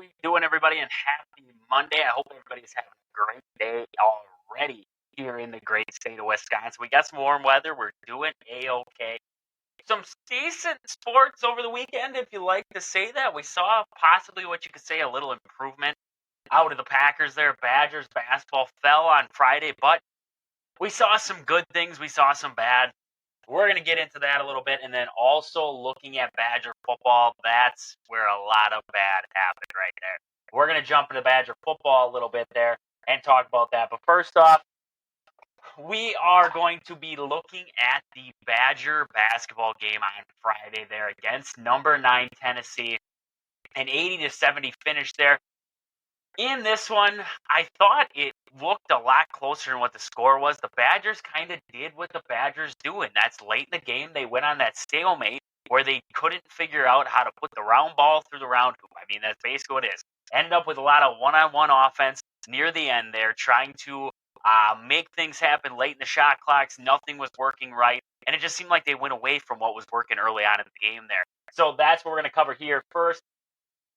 we doing, everybody? And happy Monday. I hope everybody's having a great day already here in the great state of Wisconsin. We got some warm weather. We're doing A-OK. Some decent sports over the weekend, if you like to say that. We saw possibly what you could say a little improvement out of the Packers there. Badgers basketball fell on Friday, but we saw some good things. We saw some bad. We're going to get into that a little bit. And then also looking at Badger football, that's where a lot of bad happened right there. We're going to jump into Badger football a little bit there and talk about that. But first off, we are going to be looking at the Badger basketball game on Friday there against number 9 Tennessee. An 80-70 finish there. In this one, I thought it looked a lot closer than what the score was. The Badgers kind of did what the Badgers do, and that's late in the game. They went on that stalemate where they couldn't figure out how to put the round ball through the round hoop. I mean, that's basically what it is. Ended up with a lot of one-on-one offense near the end there, trying to make things happen late in the shot clocks. Nothing was working right, and it just seemed like they went away from what was working early on in the game there. So that's what we're going to cover here first.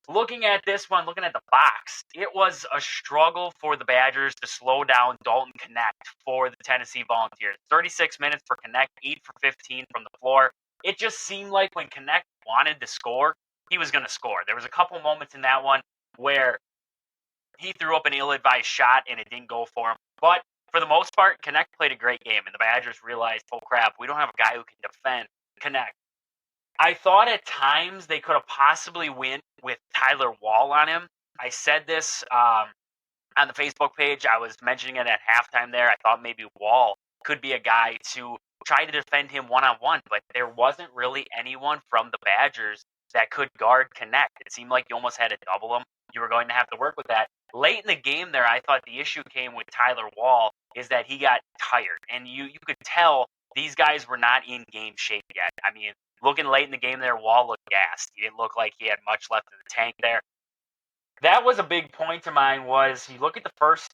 Looking at this one, looking at the box, it was a struggle for the Badgers to slow down Dalton Knecht for the Tennessee Volunteers. 36 minutes for Knecht, 8 for 15 from the floor. It just seemed like when Knecht wanted to score, he was going to score. There was a couple moments in that one where he threw up an ill-advised shot and it didn't go for him. But for the most part, Knecht played a great game, and the Badgers realized, oh crap, we don't have a guy who can defend Knecht. I thought at times they could have possibly win with Tyler Wall on him. I said this on the Facebook page. I was mentioning it at halftime there. I thought maybe Wall could be a guy to try to defend him one-on-one, but there wasn't really anyone from the Badgers that could guard Knecht. It seemed like you almost had to double him. You were going to have to work with that. Late in the game there, I thought the issue came with Tyler Wall is that he got tired, and you could tell these guys were not in game shape yet. I mean, looking late in the game there, Wall looked gassed. He didn't look like he had much left in the tank there. That was a big point of mine was you look at the first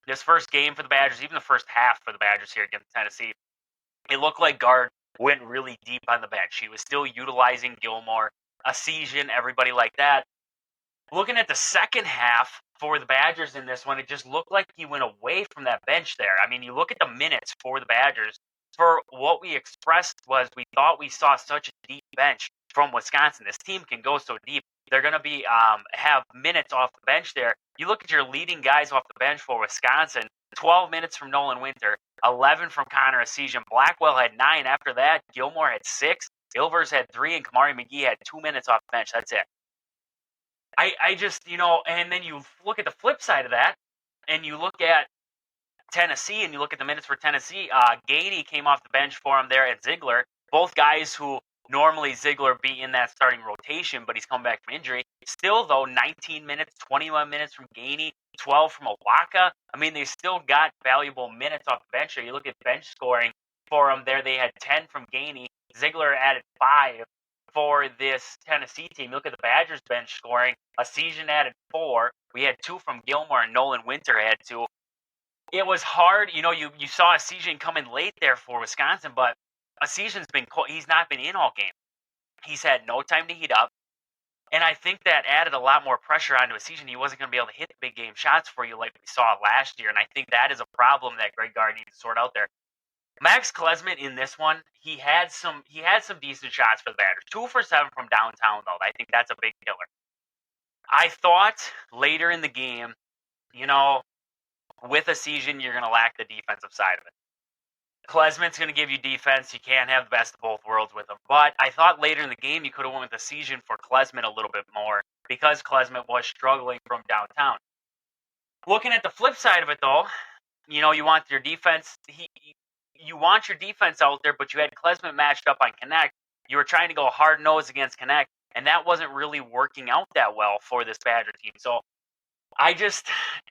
this first game for the Badgers, even the first half for the Badgers here against Tennessee, it looked like guard went really deep on the bench. He was still utilizing Gilmore, Asian, everybody like that. Looking at the second half for the Badgers in this one, it just looked like he went away from that bench there. I mean, you look at the minutes for the Badgers. For what we expressed was we thought we saw such a deep bench from Wisconsin. This team can go so deep. They're going to be have minutes off the bench there. You look at your leading guys off the bench for Wisconsin, 12 minutes from Nolan Winter, 11 from Connor Asian. Blackwell had 9. After that, Gilmore had 6. Ilvers had 3, and Kamari McGee had 2 minutes off the bench. That's it. I just, and then you look at the flip side of that, and you look at Tennessee, and you look at the minutes for Tennessee. Gainey came off the bench for him there at Ziegler. Both guys who normally Ziegler be in that starting rotation, but he's come back from injury. Still, though, 19 minutes, 21 minutes from Gainey, 12 from Owaka. I mean, they still got valuable minutes off the bench. You look at bench scoring for them there. They had 10 from Gainey. Ziegler added 5 for this Tennessee team. Look at the Badgers bench scoring. Asian added 4. We had 2 from Gilmore, and Nolan Winter had 2. It was hard. You saw Asian come in late there for Wisconsin, but Asian's he's not been in all game. He's had no time to heat up, and I think that added a lot more pressure onto Asian. He wasn't going to be able to hit the big game shots for you like we saw last year, and I think that is a problem that Greg Gard needs to sort out there. Max Klesmit in this one, he had some decent shots for the Badgers. 2 for 7 from downtown, though. I think that's a big killer. I thought later in the game, with Asian, you're going to lack the defensive side of it. Klesmit's going to give you defense. You can't have the best of both worlds with him. But I thought later in the game you could have went with Asian for Klesmit a little bit more because Klesmit was struggling from downtown. Looking at the flip side of it, though, you want your defense. You want your defense out there, but you had Klesmit matched up on Knecht. You were trying to go hard-nosed against Knecht, and that wasn't really working out that well for this Badger team. So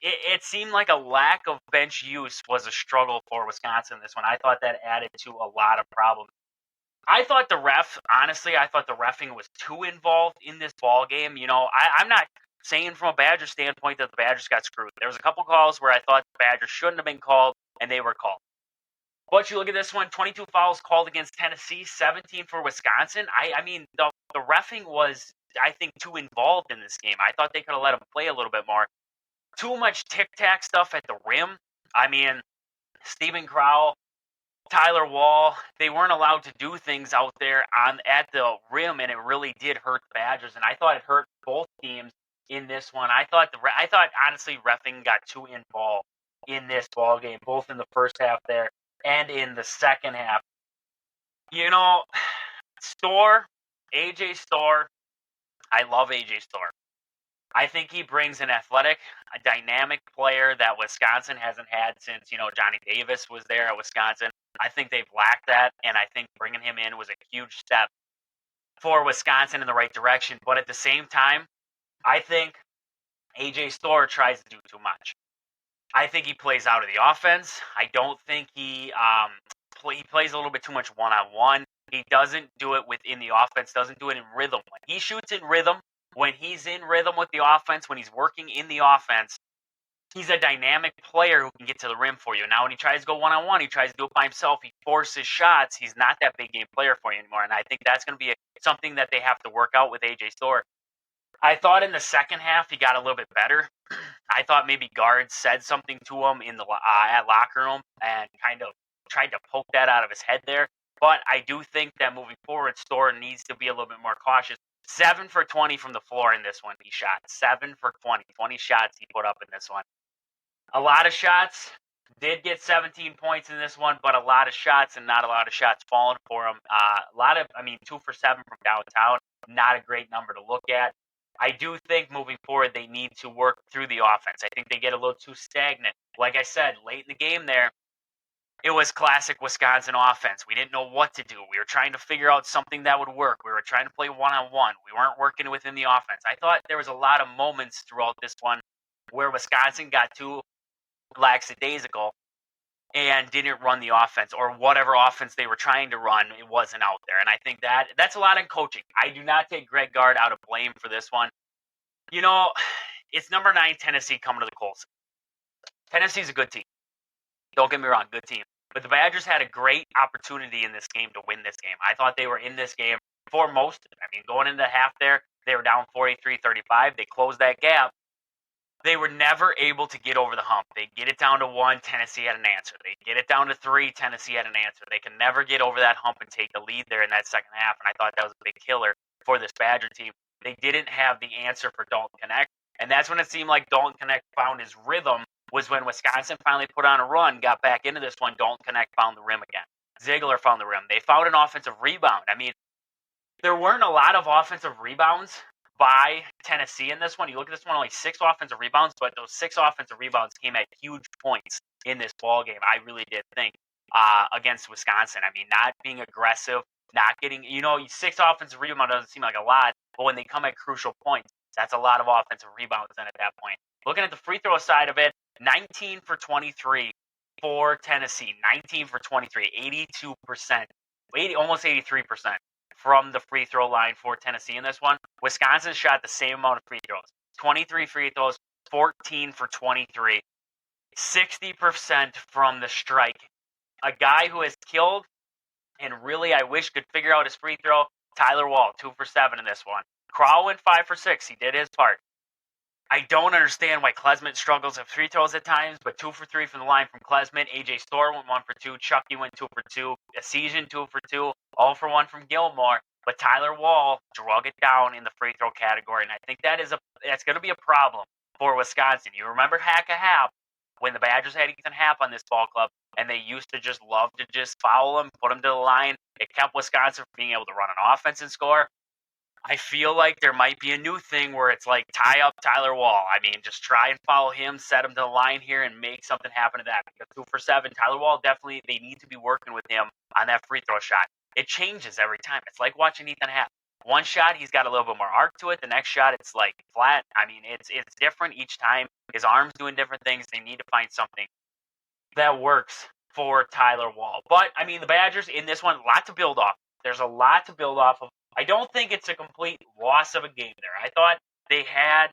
it seemed like a lack of bench use was a struggle for Wisconsin in this one. I thought that added to a lot of problems. I thought the refing was too involved in this ball game. I'm not saying from a Badger standpoint that the Badgers got screwed. There was a couple calls where I thought the Badgers shouldn't have been called, and they were called. But you look at this one, 22 fouls called against Tennessee, 17 for Wisconsin. I mean, the refing was I think, too involved in this game. I thought they could have let him play a little bit more. Too much tic-tac stuff at the rim. I mean, Stephen Crowell, Tyler Wall, they weren't allowed to do things out there at the rim, and it really did hurt the Badgers. And I thought it hurt both teams in this one. I thought honestly reffing got too involved in this ball game, both in the first half there and in the second half. AJ Storr, I love AJ Storr. I think he brings an athletic, a dynamic player that Wisconsin hasn't had since, Johnny Davis was there at Wisconsin. I think they've lacked that, and I think bringing him in was a huge step for Wisconsin in the right direction. But at the same time, I think AJ Storr tries to do too much. I think he plays out of the offense. I don't think he plays a little bit too much one-on-one. He doesn't do it within the offense, doesn't do it in rhythm. When he shoots in rhythm, when he's in rhythm with the offense, when he's working in the offense, he's a dynamic player who can get to the rim for you. Now, when he tries to go one-on-one, he tries to do it by himself, he forces shots, he's not that big game player for you anymore. And I think that's going to be something that they have to work out with AJ Storr. I thought in the second half he got a little bit better. I thought maybe guards said something to him in the at locker room and kind of tried to poke that out of his head there. But I do think that moving forward, Storr needs to be a little bit more cautious. 7 for 20 from the floor in this one he shot. 7 for 20. 20 shots he put up in this one. A lot of shots. Did get 17 points in this one, but a lot of shots and not a lot of shots falling for him. 2 for 7 from downtown. Not a great number to look at. I do think moving forward they need to work through the offense. I think they get a little too stagnant. Like I said, late in the game there, it was classic Wisconsin offense. We didn't know what to do. We were trying to figure out something that would work. We were trying to play one-on-one. We weren't working within the offense. I thought there was a lot of moments throughout this one where Wisconsin got too lackadaisical and didn't run the offense, or whatever offense they were trying to run, it wasn't out there. And I think that's a lot in coaching. I do not take Greg Gard out of blame for this one. It's number 9 Tennessee coming to the Colts. Tennessee's a good team. Don't get me wrong, good team. But the Badgers had a great opportunity in this game to win this game. I thought they were in this game for most of it. I mean, going into half there, they were down 43-35. They closed that gap. They were never able to get over the hump. They get it down to 1, Tennessee had an answer. They get it down to 3, Tennessee had an answer. They can never get over that hump and take the lead there in that second half, and I thought that was a big killer for this Badger team. They didn't have the answer for Dalton Knecht, and that's when it seemed like Dalton Knecht found his rhythm, was when Wisconsin finally put on a run, got back into this one. Dalton Knecht found the rim again. Ziegler found the rim. They found an offensive rebound. I mean, there weren't a lot of offensive rebounds by Tennessee in this one. You look at this one, only 6 offensive rebounds, but those 6 offensive rebounds came at huge points in this ball game. I really did think against Wisconsin. I mean, not being aggressive, not getting, 6 offensive rebounds doesn't seem like a lot, but when they come at crucial points, that's a lot of offensive rebounds then at that point. Looking at the free throw side of it, 19 for 23 for Tennessee. 19 for 23, 82%, almost 83% from the free throw line for Tennessee in this one. Wisconsin shot the same amount of free throws. 23 free throws, 14 for 23. 60% from the strike. A guy who has killed and really I wish could figure out his free throw, Tyler Wall, 2 for 7 in this one. Crowell went 5 for 6. He did his part. I don't understand why Klesmit struggles at free throws at times, but 2 for 3 from the line from Klesmit. AJ Storr went 1 for 2. Chucky went 2 for 2. Essegian 2 for 2. All for 1 from Gilmore. But Tyler Wall drug it down in the free throw category, and I think that's going to be a problem for Wisconsin. You remember Hack-a-Hap when the Badgers had Ethan Happ on this ball club, and they used to just love to just foul him, put him to the line. It kept Wisconsin from being able to run an offense and score. I feel like there might be a new thing where it's like tie up Tyler Wall. I mean, just try and follow him, set him to the line here, and make something happen to that. Because 2 for 7, Tyler Wall definitely, they need to be working with him on that free throw shot. It changes every time. It's like watching Ethan Happ. One shot, he's got a little bit more arc to it. The next shot, it's like flat. I mean, it's different each time. His arm's doing different things. They need to find something that works for Tyler Wall. But, I mean, the Badgers in this one, a lot to build off. There's a lot to build off of. I don't think it's a complete loss of a game there. I thought they had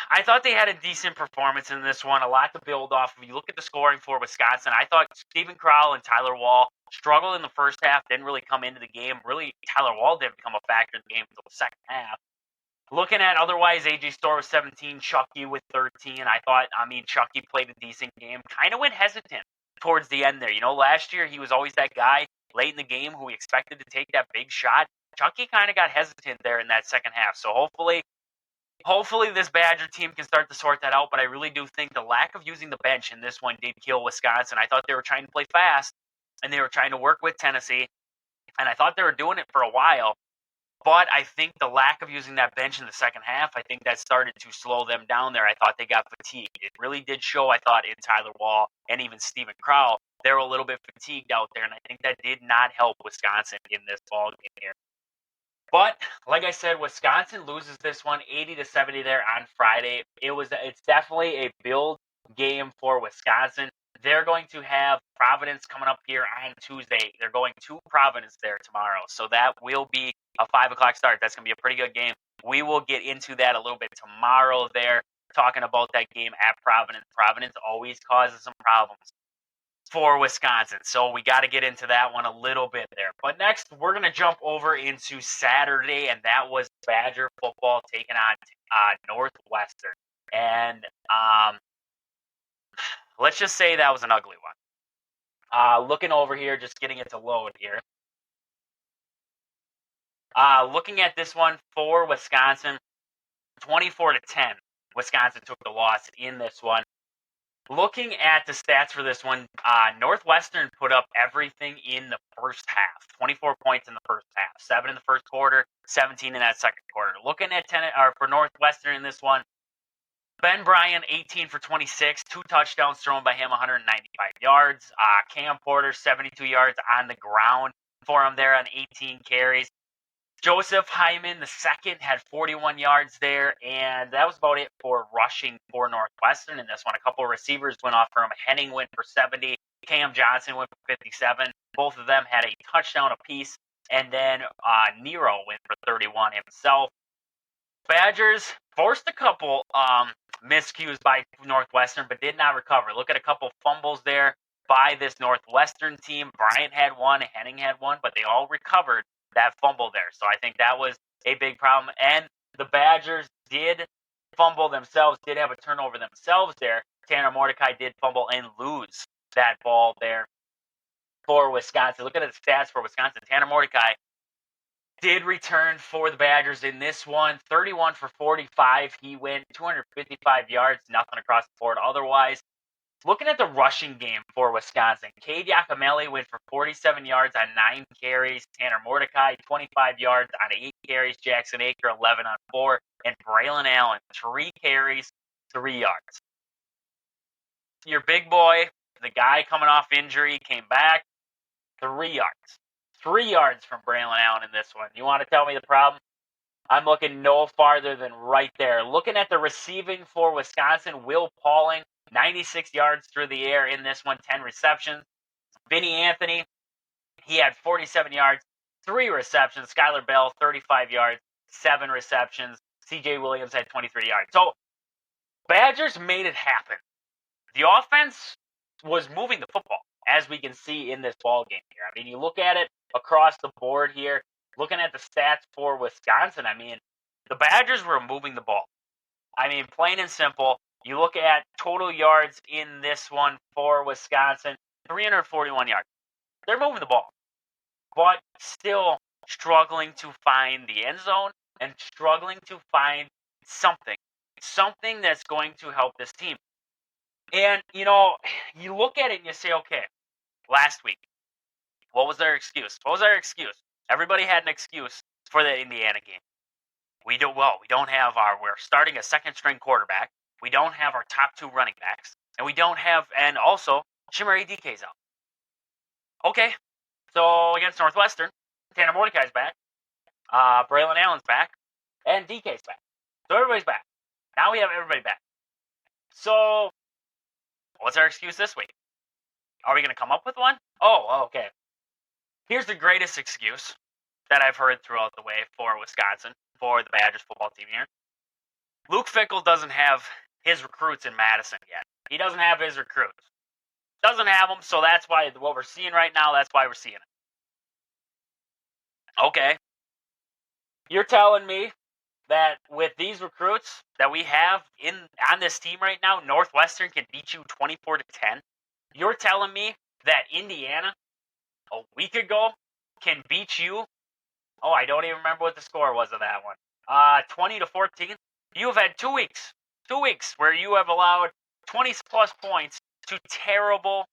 I thought they had a decent performance in this one, a lot to build off of. You look at the scoring for Wisconsin, I thought Stephen Crowell and Tyler Wall struggled in the first half, didn't really come into the game. Really, Tyler Wall didn't become a factor in the game until the second half. Looking at otherwise, AJ Storr with 17, Chucky with 13. Chucky played a decent game. Kind of went hesitant towards the end there. Last year he was always that guy late in the game who we expected to take that big shot. Chucky kind of got hesitant there in that second half. So hopefully this Badger team can start to sort that out. But I really do think the lack of using the bench in this one did kill Wisconsin. I thought they were trying to play fast and they were trying to work with Tennessee. And I thought they were doing it for a while. But I think the lack of using that bench in the second half, I think that started to slow them down there. I thought they got fatigued. It really did show, I thought, in Tyler Wall and even Stephen Crowell. They were a little bit fatigued out there, and I think that did not help Wisconsin in this ball game here. But, like I said, Wisconsin loses this one 80-70 there on Friday. It's definitely a build game for Wisconsin. They're going to have Providence coming up here on Tuesday. They're going to Providence there tomorrow. So that will be a 5 o'clock start. That's going to be a pretty good game. We will get into that a little bit tomorrow there, talking about that game at Providence. Providence always causes some problems for Wisconsin. So we got to get into that one a little bit there. But next, we're going to jump over into Saturday, and that was Badger football taking on Northwestern. And let's just say that was an ugly one. Looking over here, just getting it to load here. Looking at this one for Wisconsin, 24-10, Wisconsin took the loss in this one. Looking at the stats for this one, Northwestern put up everything in the first half. 24 points in the first half, 7 in the first quarter, 17 in that second quarter. Looking at for Northwestern in this one, Ben Bryant, 18 for 26, 2 touchdowns thrown by him, 195 yards. Cam Porter, 72 yards on the ground for him there on 18 carries. Joseph Hyman, the second, had 41 yards there, and that was about it for rushing for Northwestern in this one. A couple of receivers went off for him. Henning went for 70. Cam Johnson went for 57. Both of them had a touchdown apiece, and then Nero went for 31 himself. Badgers forced a couple miscues by Northwestern, but did not recover. Look at a couple fumbles there by this Northwestern team. Bryant had one, Henning had one, but they all recovered that fumble there. So I think that was a big problem. And the Badgers did fumble themselves, did have a turnover themselves there. Tanner Mordecai did fumble and lose that ball there for Wisconsin. Look at the stats for Wisconsin. Tanner Mordecai did return for the Badgers in this one, 31 for 45. He went 255 yards, nothing across the board otherwise. Looking at the rushing game for Wisconsin, Cade Yakameli went for 47 yards on 9 carries. Tanner Mordecai, 25 yards on 8 carries. Jackson Aker, 11 on 4. And Braylon Allen, 3 carries, 3 yards. Your big boy, the guy coming off injury, came back, 3 yards. 3 yards from Braylon Allen in this one. You want to tell me the problem? I'm looking no farther than right there. Looking at the receiving for Wisconsin, Will Pauling, 96 yards through the air in this one, 10 receptions. Vinny Anthony, he had 47 yards, 3 receptions. Skylar Bell, 35 yards, 7 receptions. CJ Williams had 23 yards. So, Badgers made it happen. The offense was moving the football, as we can see in this ball game here. I mean, you look at it across the board here, looking at the stats for Wisconsin, I mean, the Badgers were moving the ball. I mean, plain and simple, you look at total yards in this one for Wisconsin, 341 yards. They're moving the ball, but still struggling to find the end zone and struggling to find something that's going to help this team. And, you look at it and you say, okay, last week, what was their excuse? Everybody had an excuse for the Indiana game. We're starting a second-string quarterback. We don't have our top 2 running backs. And also, Chimere DK's out. Okay, so against Northwestern, Tanner Mordecai's back, Braylon Allen's back, and DK's back. So everybody's back. Now we have everybody back. So, what's our excuse this week? Are we going to come up with one? Oh, okay. Here's the greatest excuse that I've heard throughout the way for Wisconsin, for the Badgers football team here. Luke Fickell doesn't have his recruits in Madison yet. He doesn't have his recruits. Doesn't have them, so that's why what we're seeing right now, that's why we're seeing it. Okay. You're telling me that with these recruits that we have on this team right now, Northwestern can beat you 24-10? You're telling me that Indiana a week ago can beat you? Oh, I don't even remember what the score was of that one. 20-14. You have had 2 weeks. 2 weeks where you have allowed 20 plus points to terrible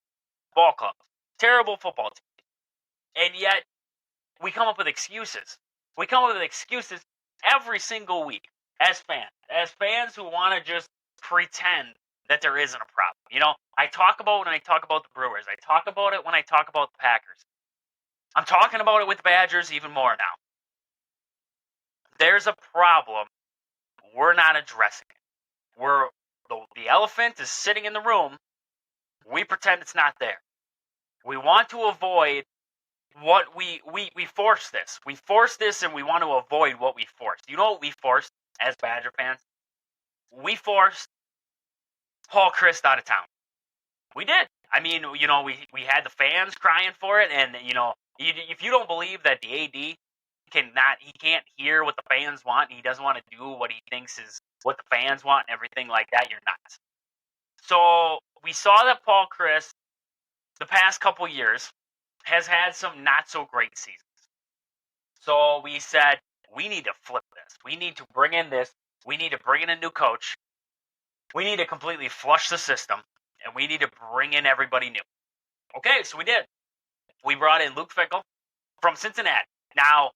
ball clubs, terrible football teams. And yet we come up with excuses. We come up with excuses every single week as fans who want to just pretend that there isn't a problem. You know, I talk about when I talk about the Brewers. I talk about it when I talk about the Packers. I'm talking about it with the Badgers even more now. There's a problem. We're not addressing it. The elephant is sitting in the room. We pretend it's not there. We want to avoid what we force this. We force this and we want to avoid what we forced. You know what we forced as Badger fans? We forced Paul Chryst out of town. We did. I mean, you know, we had the fans crying for it, and you know, if you don't believe that the AD he can't hear what the fans want, and he doesn't want to do what he thinks is what the fans want and everything like that, you're nuts. So we saw that Paul Chryst, the past couple years, has had some not so great seasons. So we said, we need to flip this. We need to bring in this. We need to bring in a new coach. We need to completely flush the system, and we need to bring in everybody new. Okay, so we did. We brought in Luke Fickell from Cincinnati. Now,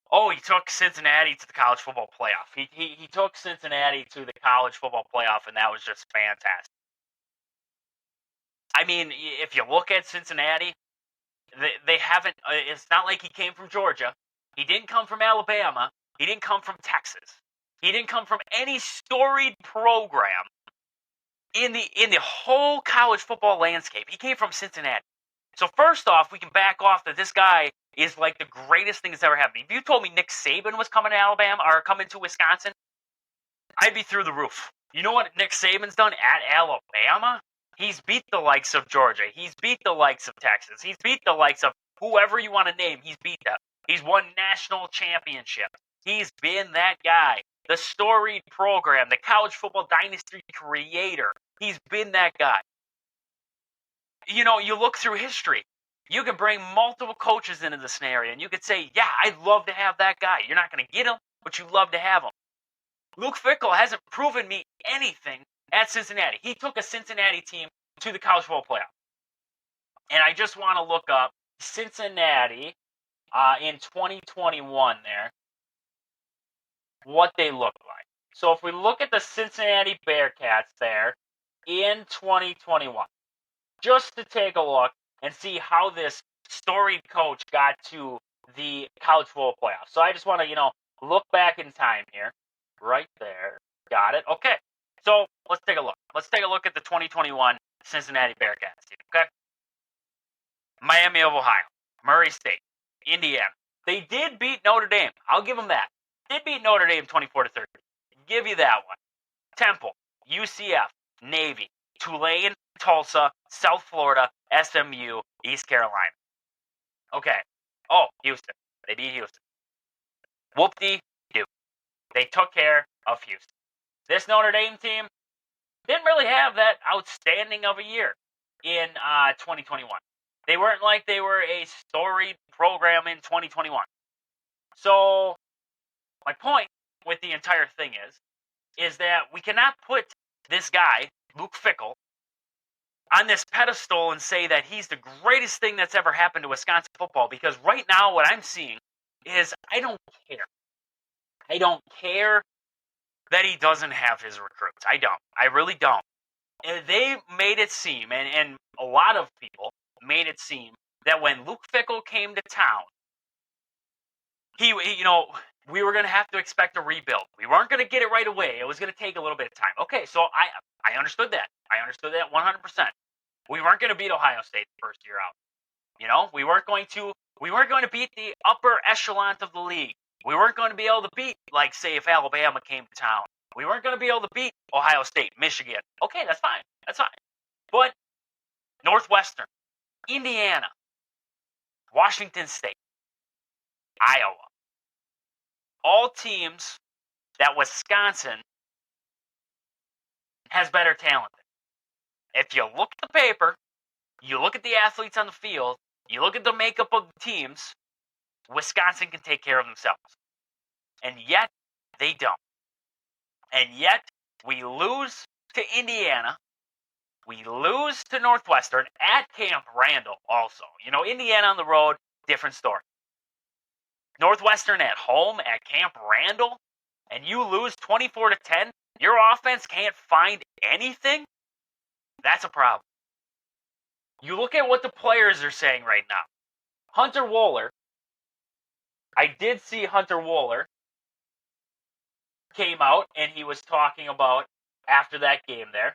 he took Cincinnati to the college football playoff. He took Cincinnati to the college football playoff, and that was just fantastic. I mean, if you look at Cincinnati, they haven't. It's not like he came from Georgia. He didn't come from Alabama. He didn't come from Texas. He didn't come from any storied program in the whole college football landscape. He came from Cincinnati. So first off, we can back off that this guy is like the greatest thing that's ever happened. If you told me Nick Saban was coming to Alabama or coming to Wisconsin, I'd be through the roof. You know what Nick Saban's done at Alabama? He's beat the likes of Georgia. He's beat the likes of Texas. He's beat the likes of whoever you want to name. He's beat them. He's won national championships. He's been that guy. The storied program, the college football dynasty creator. He's been that guy. You know, you look through history. You can bring multiple coaches into the scenario, and you could say, yeah, I'd love to have that guy. You're not going to get him, but you'd love to have him. Luke Fickell hasn't proven me anything at Cincinnati. He took a Cincinnati team to the college football playoff. And I just want to look up Cincinnati in 2021 there, what they look like. So if we look at the Cincinnati Bearcats there in 2021, just to take a look and see how this storied coach got to the college football playoff. So I just want to, look back in time here. Right there. Got it. Okay. So let's take a look. Let's take a look at the 2021 Cincinnati Bearcats team, okay? Miami of Ohio, Murray State, Indiana. They did beat Notre Dame. I'll give them that. Did beat Notre Dame 24-30. Give you that one. Temple, UCF, Navy, Tulane, Tulsa, South Florida, SMU, East Carolina. Okay. Oh, Houston. They beat Houston. Whoop-de-doo. They took care of Houston. This Notre Dame team didn't really have that outstanding of a year in 2021. They weren't like they were a storied program in 2021. So my point with the entire thing is that we cannot put this guy, Luke Fickell, on this pedestal and say that he's the greatest thing that's ever happened to Wisconsin football, because right now what I'm seeing is I don't care. I don't care that he doesn't have his recruits. I don't. I really don't. And they made it seem, and a lot of people made it seem, that when Luke Fickell came to town, he we were going to have to expect a rebuild. We weren't going to get it right away. It was going to take a little bit of time. Okay, so I understood that. I understood that 100%. We weren't going to beat Ohio State the first year out. We weren't going to beat the upper echelon of the league. We weren't going to be able to beat, like, say, if Alabama came to town, We weren't going to be able to beat Ohio State, Michigan. Okay, that's fine. That's fine. But Northwestern, Indiana, Washington State, Iowa, all teams that Wisconsin has better talent than. If you look at the paper, you look at the athletes on the field, you look at the makeup of the teams, Wisconsin can take care of themselves. And yet, they don't. And yet, we lose to Indiana. We lose to Northwestern at Camp Randall also. Indiana on the road, different story. Northwestern at home at Camp Randall, and you lose 24-10, your offense can't find anything? That's a problem. You look at what the players are saying right now. Hunter Wohler, I did see Hunter Wohler came out and he was talking about after that game there.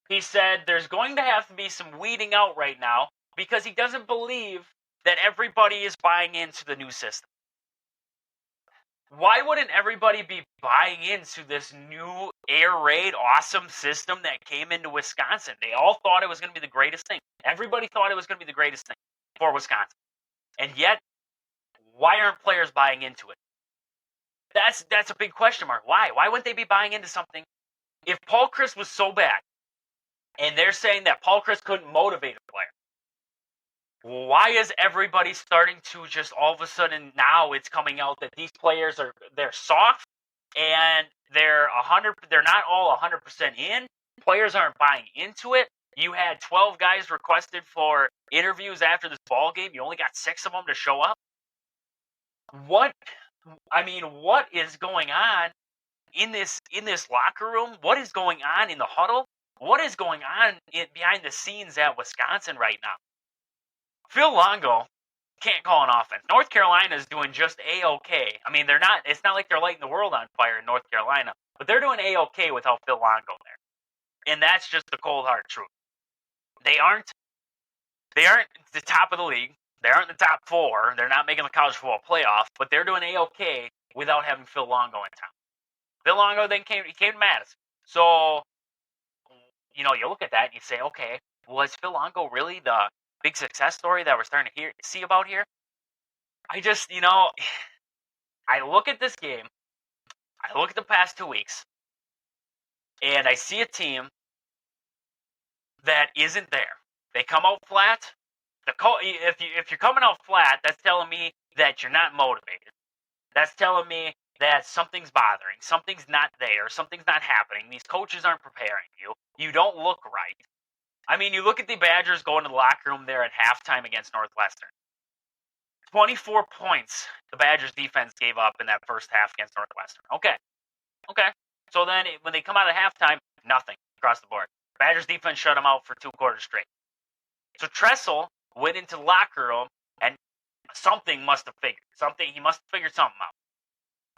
He said there's going to have to be some weeding out right now because he doesn't believe that everybody is buying into the new system. Why wouldn't everybody be buying into this new air raid awesome system that came into Wisconsin? They all thought it was going to be the greatest thing. Everybody thought it was going to be the greatest thing for Wisconsin. And yet, why aren't players buying into it? That's a big question mark. Why? Why wouldn't they be buying into something? If Paul Chryst was so bad, and they're saying that Paul Chryst couldn't motivate a player, why is everybody starting to just all of a sudden now it's coming out that these players they're soft and they're not all 100% in. Players aren't buying into it. You had 12 guys requested for interviews after this ball game. You only got 6 of them to show up. What is going on in this locker room? What is going on in the huddle? What is going on behind the scenes at Wisconsin right now? Phil Longo can't call an offense. North Carolina is doing just A-okay. I mean, it's not like they're lighting the world on fire in North Carolina, but they're doing A-okay without Phil Longo there. And that's just the cold hard truth. They aren't the top of the league. They aren't the top 4. They're not making the college football playoff, but they're doing A-okay without having Phil Longo in town. Phil Longo then came to Madison. So, you look at that and you say, okay, was Phil Longo really the big success story that we're starting to see about here? I just, I look at this game, I look at the past 2 weeks, and I see a team that isn't there. They come out flat. If you're coming out flat, that's telling me that you're not motivated. That's telling me that something's bothering, something's not there, something's not happening. These coaches aren't preparing you. You don't look right. I mean, you look at the Badgers going to the locker room there at halftime against Northwestern. 24 points the Badgers defense gave up in that first half against Northwestern. Okay. So then when they come out of halftime, nothing across the board. Badgers defense shut them out for 2 quarters straight. So Tressel went into the locker room and something must have figured. He must have figured something out.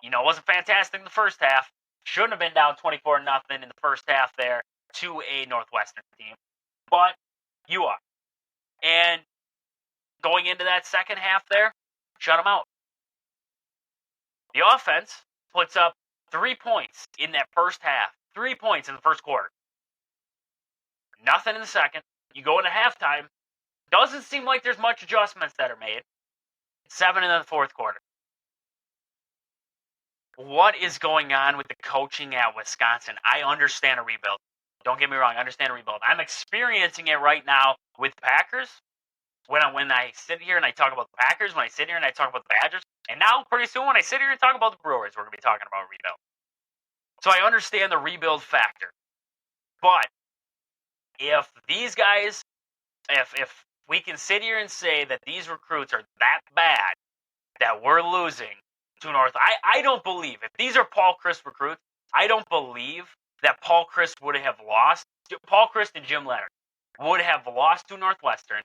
It wasn't fantastic in the first half. Shouldn't have been down 24-0 in the first half there to a Northwestern team. But you are. And going into that second half there, shut them out. The offense puts up 3 points in that first half. 3 points in the first quarter. Nothing in the second. You go into halftime. Doesn't seem like there's much adjustments that are made. 7 in the fourth quarter. What is going on with the coaching at Wisconsin? I understand a rebuild. Don't get me wrong. I understand a rebuild. I'm experiencing it right now with Packers. When I sit here and I talk about the Packers, when I sit here and I talk about the Badgers, and now pretty soon when I sit here and talk about the Brewers, we're going to be talking about a rebuild. So I understand the rebuild factor. But if these guys, if we can sit here and say that these recruits are that bad that we're losing to North, I don't believe, if these are Paul Chryst recruits, I don't believe that Paul Chryst would have lost, Paul Chryst and Jim Leonard would have lost to Northwestern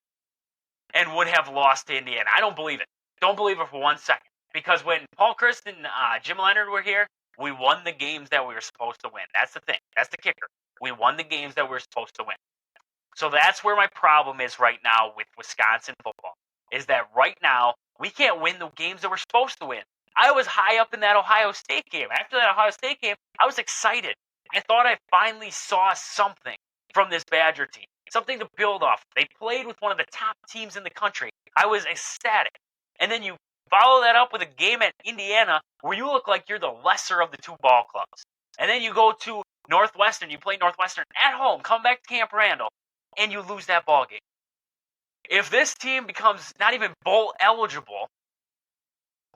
and would have lost to Indiana. I don't believe it. Don't believe it for 1 second. Because when Paul Chryst and Jim Leonard were here, we won the games that we were supposed to win. That's the thing. That's the kicker. We won the games that we were supposed to win. So that's where my problem is right now with Wisconsin football, is that right now we can't win the games that we're supposed to win. I was high up in that Ohio State game. After that Ohio State game, I was excited. I thought I finally saw something from this Badger team, something to build off. They played with one of the top teams in the country. I was ecstatic. And then you follow that up with a game at Indiana where you look like you're the lesser of the two ball clubs. And then you go to Northwestern, you play Northwestern at home, come back to Camp Randall, and you lose that ball game. If this team becomes not even bowl eligible,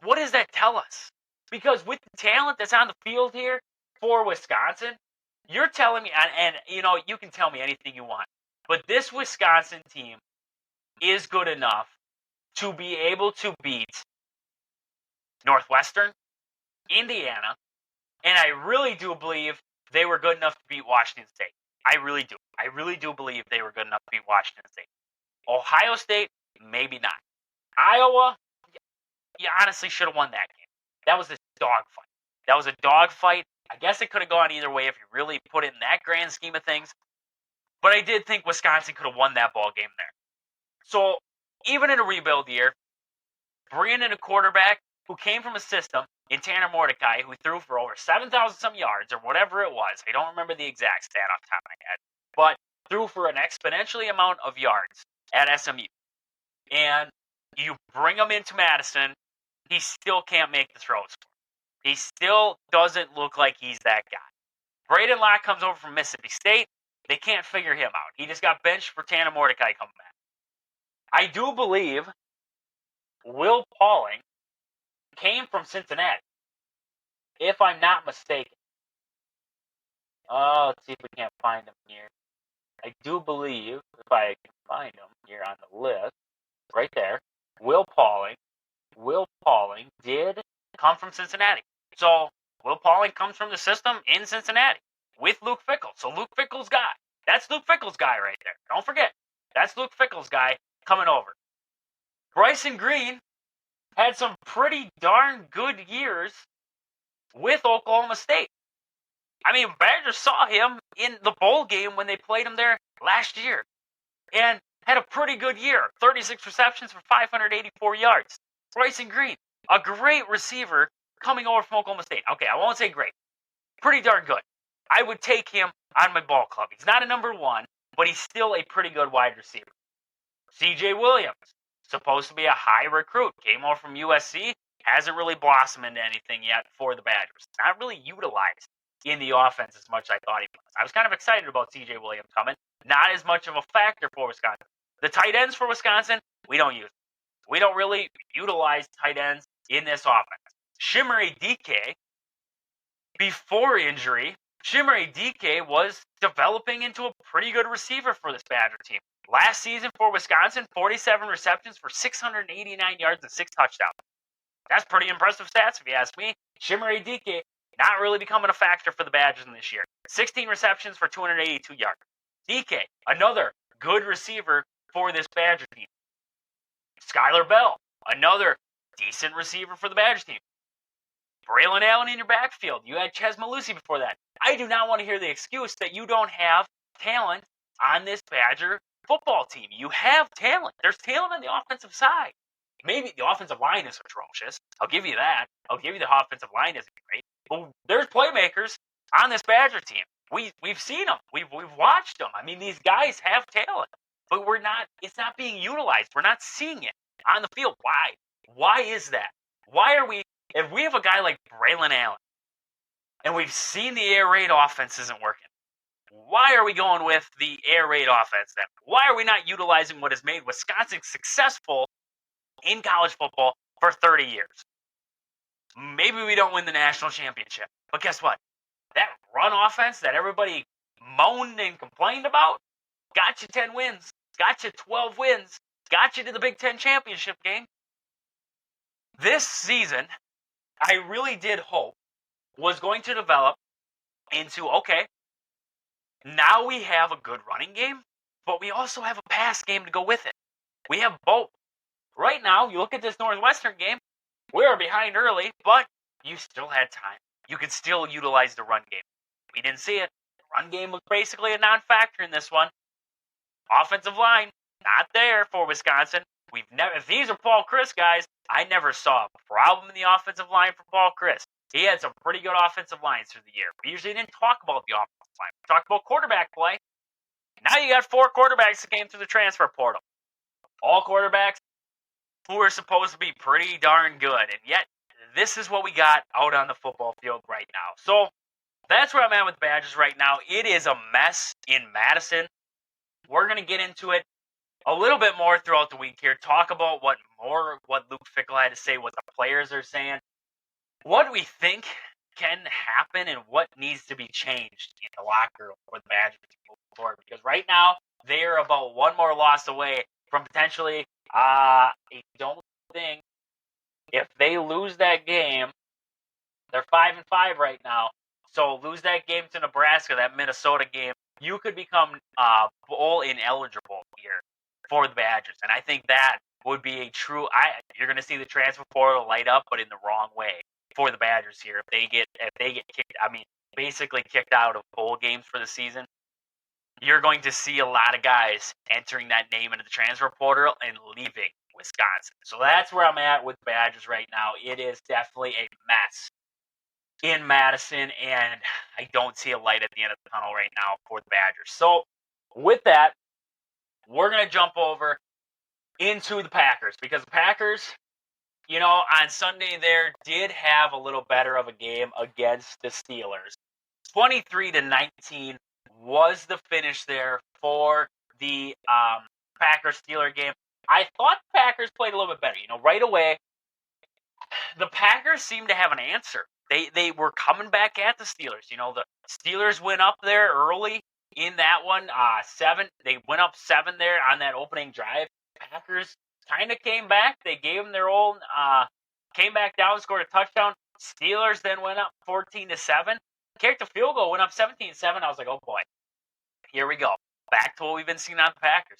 what does that tell us? Because with the talent that's on the field here for Wisconsin, you're telling me, and you can tell me anything you want, but this Wisconsin team is good enough to be able to beat Northwestern, Indiana, and I really do believe they were good enough to beat Washington State. I really do. I really do believe they were good enough to beat Washington State. Ohio State, maybe not. Iowa, you honestly should have won that game. That was a dogfight. That was a dogfight. I guess it could have gone either way if you really put it in that grand scheme of things. But I did think Wisconsin could have won that ball game there. So even in a rebuild year, bringing in a quarterback who came from a system in Tanner Mordecai who threw for over 7,000 some yards or whatever it was. I don't remember the exact stat off the top of my head. But threw for an exponentially amount of yards at SMU. And you bring him into Madison, he still can't make the throws. He still doesn't look like he's that guy. Braden Locke comes over from Mississippi State. They can't figure him out. He just got benched for Tanner Mordecai coming back. I do believe Will Pauling came from Cincinnati, if I'm not mistaken. Let's see if we can't find him here. I do believe, if I can find him here on the list, right there, Will Pauling did come from Cincinnati. So Will Pauling comes from the system in Cincinnati with Luke Fickell. So Luke Fickell's guy. That's Luke Fickell's guy right there. Don't forget. That's Luke Fickell's guy coming over. Bryson Green had some pretty darn good years with Oklahoma State. I mean, Badgers saw him in the bowl game when they played him there last year and had a pretty good year. 36 receptions for 584 yards. Bryson Green, a great receiver coming over from Oklahoma State. Okay, I won't say great. Pretty darn good. I would take him on my ball club. He's not a number one, but he's still a pretty good wide receiver. C.J. Williams, supposed to be a high recruit, came over from USC, hasn't really blossomed into anything yet for the Badgers. Not really utilized in the offense as much as I thought he was. I was kind of excited about C.J. Williams coming. Not as much of a factor for Wisconsin. The tight ends for Wisconsin, we don't use. We don't really utilize tight ends in this offense. Chimere Dike, before injury, Chimere Dike was developing into a pretty good receiver for this Badger team. Last season for Wisconsin, 47 receptions for 689 yards and 6 touchdowns. That's pretty impressive stats if you ask me. Chimere Dike not really becoming a factor for the Badgers in this year. 16 receptions for 282 yards. Dike, another good receiver for this Badger team. Skylar Bell, another decent receiver for the Badger team. Braylon Allen in your backfield. You had Ches Malusi before that. I do not want to hear the excuse that you don't have talent on this Badger football team. You have talent. There's talent on the offensive side. Maybe the offensive line is atrocious. I'll give you that. I'll give you the offensive line isn't great. But there's playmakers on this Badger team. We've seen them. We've watched them. I mean, these guys have talent, but it's not being utilized. We're not seeing it on the field. Why? Why is that? Why are we, if we have a guy like Braylon Allen, and we've seen the air raid offense isn't working, why are we going with the air raid offense then? Why are we not utilizing what has made Wisconsin successful in college football for 30 years? Maybe we don't win the national championship, but guess what? That run offense that everybody moaned and complained about got you 10 wins, got you 12 wins, got you to the Big Ten championship game. This season, I really did hope was going to develop into, okay, now we have a good running game, but we also have a pass game to go with it. We have both. Right now, you look at this Northwestern game, we were behind early, but you still had time. You could still utilize the run game. We didn't see it. The run game was basically a non-factor in this one. Offensive line, not there for Wisconsin. If these are Paul Chryst guys, I never saw a problem in the offensive line for Paul Chris. He had some pretty good offensive lines through the year. We usually didn't talk about the offensive line. We talked about quarterback play. Now you got 4 quarterbacks that came through the transfer portal. All quarterbacks who are supposed to be pretty darn good. And yet, this is what we got out on the football field right now. So, that's where I'm at with the Badgers right now. It is a mess in Madison. We're going to get into it a little bit more throughout the week here. Talk about what Luke Fickell had to say, what the players are saying, what we think can happen, and what needs to be changed in the locker room for the Badgers moving forward. Because right now, they are about one more loss away from potentially, I don't think, if they lose that game, they're 5-5 right now. So lose that game to Nebraska, that Minnesota game, you could become bowl ineligible here for the Badgers. And I think that would be a true. You're going to see the transfer portal light up, but in the wrong way for the Badgers here. If they get kicked, basically kicked out of bowl games for the season, you're going to see a lot of guys entering that name into the transfer portal and leaving Wisconsin. So that's where I'm at with Badgers right now. It is definitely a mess in Madison, and I don't see a light at the end of the tunnel right now for the Badgers. So with that, we're going to jump over into the Packers, because the Packers, on Sunday there did have a little better of a game against the Steelers. 23-19 was the finish there for the Packers-Steeler game. I thought the Packers played a little bit better. Right away, the Packers seemed to have an answer. They were coming back at the Steelers. The Steelers went up there early in that one, 7. They went up 7 there on that opening drive. Packers kind of came back. They gave them their own, came back down, scored a touchdown. Steelers then went up 14-7. Kicked a field goal, went up 17-7. I was like, oh boy, here we go. Back to what we've been seeing on the Packers.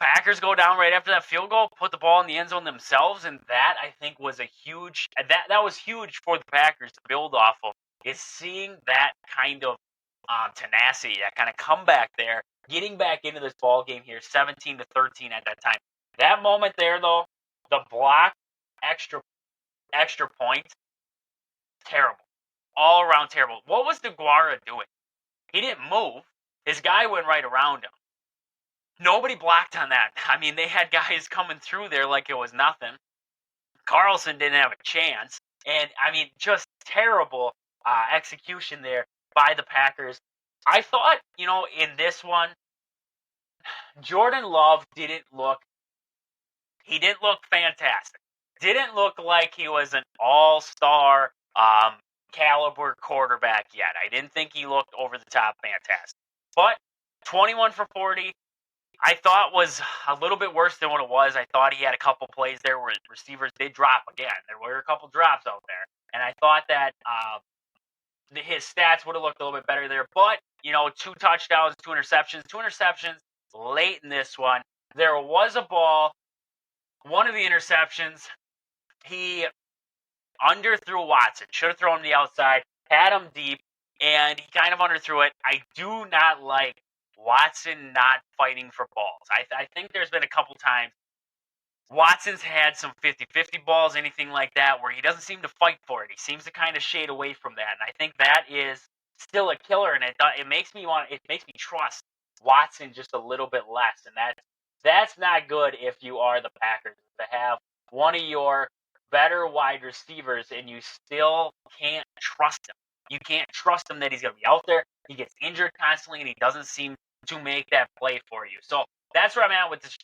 Packers go down right after that field goal, put the ball in the end zone themselves, and that, I think, was a huge – that was huge for the Packers to build off of, is seeing that kind of tenacity, that kind of comeback there, getting back into this ball game here, 17-13 at that time. That moment there, though, the block, extra point, terrible. All around terrible. What was DeGuara doing? He didn't move. His guy went right around him. Nobody blocked on that. They had guys coming through there like it was nothing. Carlson didn't have a chance. And, just terrible execution there by the Packers. I thought, in this one, Jordan Love didn't look fantastic. Didn't look like he was an all-star caliber quarterback yet. I didn't think he looked over the top fantastic. But 21 for 40, I thought was a little bit worse than what it was. I thought he had a couple plays there where receivers did drop again. There were a couple drops out there. And I thought that his stats would have looked a little bit better there. But, 2 touchdowns, 2 interceptions. 2 interceptions late in this one. There was a ball. One of the interceptions, he underthrew Watson. Should have thrown him the outside. Had him deep. And he kind of underthrew it. I do not like Watson not fighting for balls. I think there's been a couple times Watson's had some 50-50 balls, anything like that, where he doesn't seem to fight for it. He seems to kind of shade away from that. And I think that is still a killer, and it makes me trust Watson just a little bit less. And that's not good if you are the Packers, to have one of your better wide receivers and you still can't trust him. You can't trust him that he's going to be out there. He gets injured constantly, and he doesn't seem to make that play for you. So that's where I'm at with this,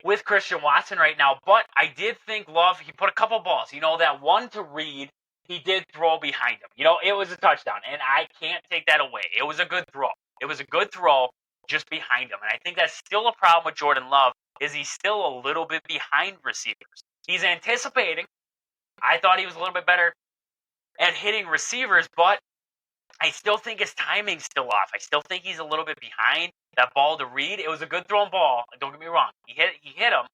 with Christian Watson right now. But I did think Love, he put a couple balls. That one to Reed, he did throw behind him. It was a touchdown, and I can't take that away. It was a good throw. It was a good throw just behind him. And I think that's still a problem with Jordan Love, is he's still a little bit behind receivers. He's anticipating. I thought he was a little bit better at hitting receivers, but I still think his timing's still off. I still think he's a little bit behind. That ball to Reed, it was a good thrown ball. Don't get me wrong. He hit him,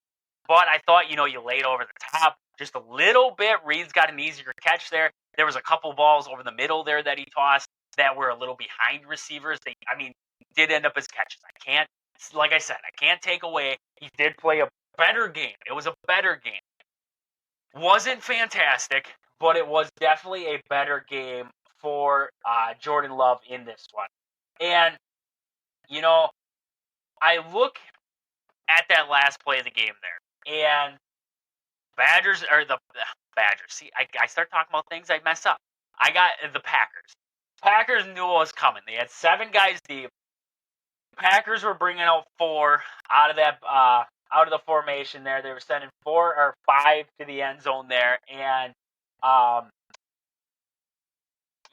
but I thought, you laid over the top just a little bit. Reed's got an easier catch there. There was a couple balls over the middle there that he tossed that were a little behind receivers. Did end up as catches. Like I said, I can't take away. He did play a better game. It was a better game. Wasn't fantastic, but it was definitely a better game for Jordan Love in this one. And, you know, I look at that last play of the game there, and Badgers. See, I start talking about things, I mess up. I got the Packers. Packers knew what was coming. They had 7 guys deep. Packers were bringing out 4 out of that out of the formation there. They were sending 4 or 5 to the end zone there, and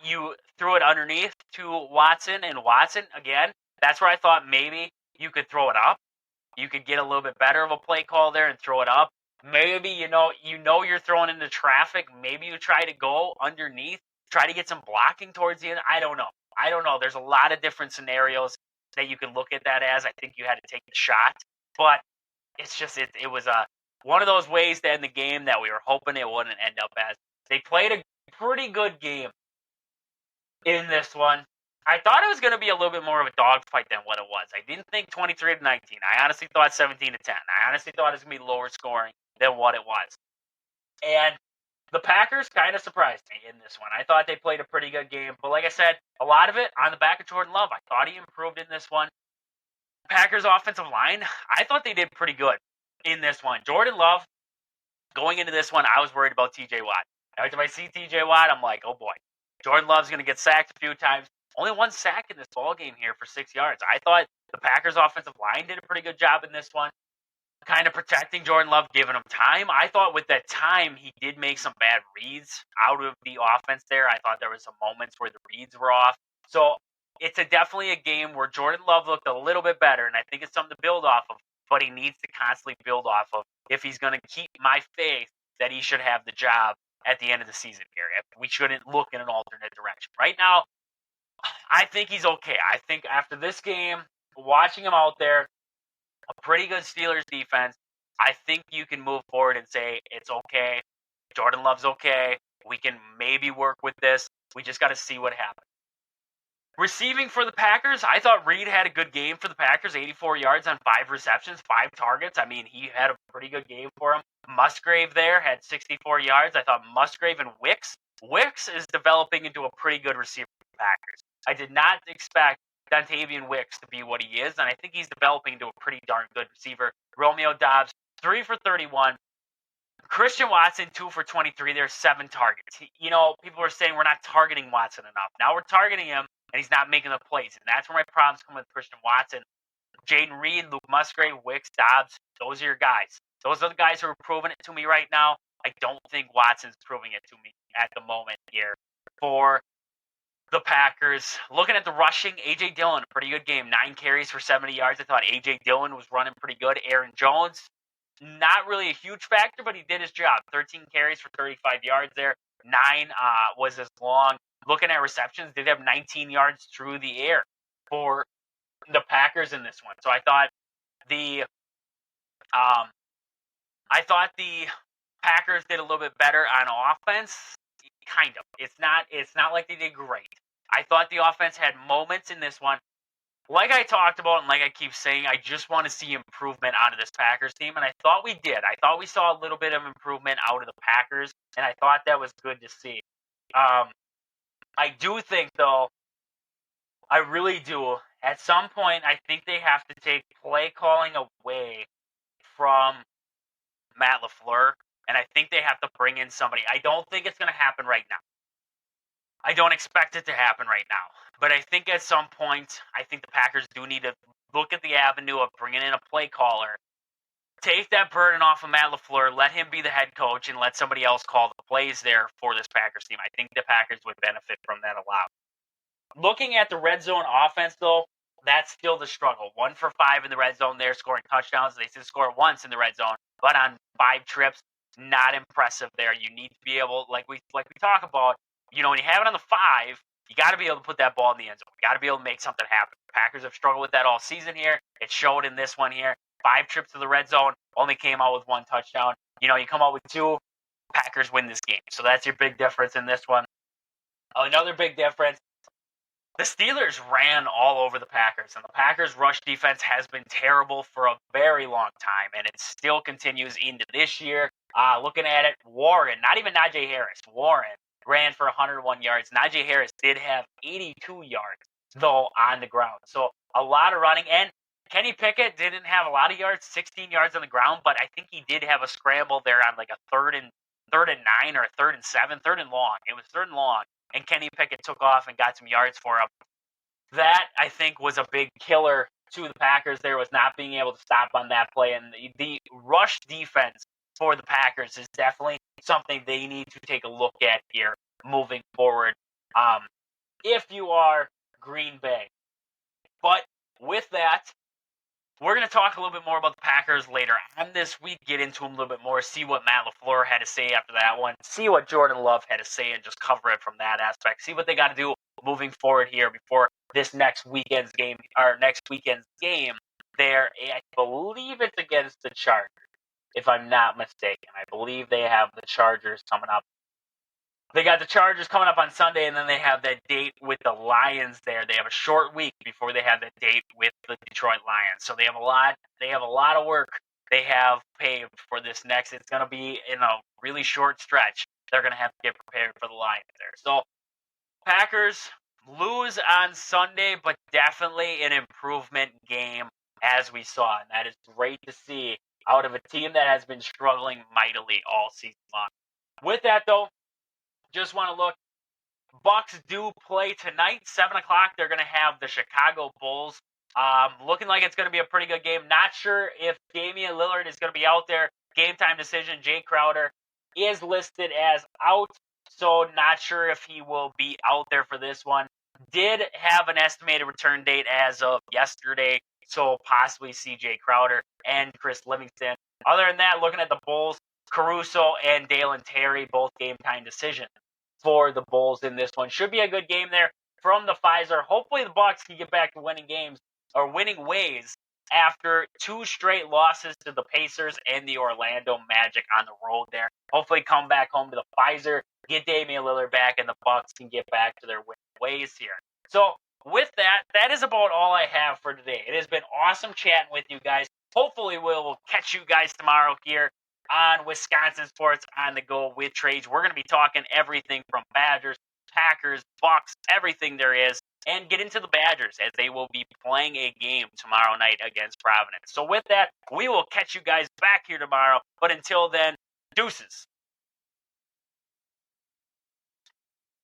you threw it underneath to Watson, and Watson again. That's where I thought maybe you could throw it up. You could get a little bit better of a play call there and throw it up. Maybe you're throwing into traffic. Maybe you try to go underneath, try to get some blocking towards the end. I don't know. There's a lot of different scenarios that you can look at that as. I think you had to take the shot, but it's just it was one of those ways to end the game that we were hoping it wouldn't end up as. They played a pretty good game in this one. I thought it was going to be a little bit more of a dogfight than what it was. I didn't think 23-19. I honestly thought 17-10. I honestly thought it was going to be lower scoring than what it was. And the Packers kind of surprised me in this one. I thought they played a pretty good game. But like I said, a lot of it on the back of Jordan Love. I thought he improved in this one. Packers offensive line, I thought they did pretty good in this one. Jordan Love, going into this one, I was worried about TJ Watt. Every time I see TJ Watt, I'm like, oh boy. Jordan Love's going to get sacked a few times. Only 1 sack in this ball game here for 6 yards. I thought the Packers offensive line did a pretty good job in this one, kind of protecting Jordan Love, giving him time. I thought with that time, he did make some bad reads out of the offense there. I thought there was some moments where the reads were off. So it's definitely a game where Jordan Love looked a little bit better, and I think it's something to build off of, but he needs to constantly build off of if he's going to keep my faith that he should have the job at the end of the season here. We shouldn't look in an alternate direction. Right now, I think he's okay. I think after this game, watching him out there, a pretty good Steelers defense, I think you can move forward and say it's okay. Jordan Love's okay. We can maybe work with this. We just got to see what happens. Receiving for the Packers, I thought Reed had a good game for the Packers, 84 yards on 5 receptions, 5 targets. I mean, he had a pretty good game for him. Musgrave there had 64 yards. I thought Musgrave and Wicks is developing into a pretty good receiver for the Packers. I did not expect Dontavian Wicks to be what he is, and I think he's developing into a pretty darn good receiver. Romeo Doubs, 3 for 31. Christian Watson, 2 for 23. There's 7 targets. People are saying we're not targeting Watson enough. Now we're targeting him, and he's not making the plays. And that's where my problems come with Christian Watson. Jaden Reed, Luke Musgrave, Wicks, Doubs, those are your guys. Those are the guys who are proving it to me right now. I don't think Watson's proving it to me at the moment here for the Packers. Looking at the rushing, A.J. Dillon, a pretty good game. 9 carries for 70 yards. I thought A.J. Dillon was running pretty good. Aaron Jones, not really a huge factor, but he did his job. 13 carries for 35 yards there. 9 was as long. Looking at receptions, they did have 19 yards through the air for the Packers in this one. So I thought the Packers did a little bit better on offense. Kind of. It's not like they did great. I thought the offense had moments in this one. Like I talked about and like I keep saying, I just want to see improvement out of this Packers team, and I thought we did. I thought we saw a little bit of improvement out of the Packers, and I thought that was good to see. I do think, though, I really do, at some point, I think they have to take play calling away from Matt LaFleur, and I think they have to bring in somebody. I don't think it's going to happen right now. I don't expect it to happen right now. But I think at some point, I think the Packers do need to look at the avenue of bringing in a play caller. Take that burden off of Matt LaFleur, let him be the head coach, and let somebody else call the plays there for this Packers team. I think the Packers would benefit from that a lot. Looking at the red zone offense, though, that's still the struggle. 1 for 5 in the red zone there, scoring touchdowns. They did score once in the red zone, but on 5 trips, not impressive there. You need to be able, like we talk about, when you have it on the 5, you got to be able to put that ball in the end zone. You got to be able to make something happen. The Packers have struggled with that all season here. It showed in this one here. 5 trips to the red zone, only came out with 1 touchdown. You come out with 2, Packers win this game. So that's your big difference in this one. Another big difference, The Steelers ran all over the Packers, and the Packers' rush defense has been terrible for a very long time, and it still continues into this year. Looking at it, Warren, not even Najee Harris, Warren ran for 101 yards. Najee Harris did have 82 yards, though, on the ground. So a lot of running, and Kenny Pickett didn't have a lot of yards, 16 yards on the ground, but I think he did have a scramble there on like a third and 9 or third and 7, third and long. It was third and long, and Kenny Pickett took off and got some yards for him. That, I think, was a big killer to the Packers. There was not being able to stop on that play, and the rush defense for the Packers is definitely something they need to take a look at here moving forward. If you are Green Bay. But with that, we're going to talk a little bit more about the Packers later on this week, get into them a little bit more, see what Matt LaFleur had to say after that one, see what Jordan Love had to say, and just cover it from that aspect, see what they got to do moving forward here before this next weekend's game there. I believe it's against the Chargers, if I'm not mistaken. I believe they have the Chargers coming up. They got the Chargers coming up on Sunday, and then they have that date with the Lions there. They have a short week before they have that date with the Detroit Lions. So they have a lot of work they have paved for this next. It's going to be in a really short stretch. They're going to have to get prepared for the Lions there. So Packers lose on Sunday, but definitely an improvement game as we saw. And that is great to see out of a team that has been struggling mightily all season long. With that, though, just want to look. Bucks do play tonight, 7 o'clock. They're going to have the Chicago Bulls. Looking like it's going to be a pretty good game. Not sure if Damian Lillard is going to be out there. Game time decision. Jay Crowder is listed as out, so not sure if he will be out there for this one. Did have an estimated return date as of yesterday, so possibly C.J. Crowder and Chris Livingston. Other than that, looking at the Bulls, Caruso and Dalen Terry, both game time decisions for the Bulls in this one. Should be a good game there from the Pfizer. Hopefully the Bucks can get back to winning games or winning ways after 2 straight losses to the Pacers and the Orlando Magic on the road there. Hopefully come back home to the Pfizer, get Damian Lillard back, and the Bucks can get back to their winning ways here. So with that, that is about all I have for today. It has been awesome chatting with you guys. Hopefully we'll catch you guys tomorrow here on Wisconsin Sports on the Go with Trades. We're going to be talking everything from Badgers, Packers, Bucks, everything there is, and get into the Badgers as they will be playing a game tomorrow night against Providence. So with that, we will catch you guys back here tomorrow. But until then, deuces.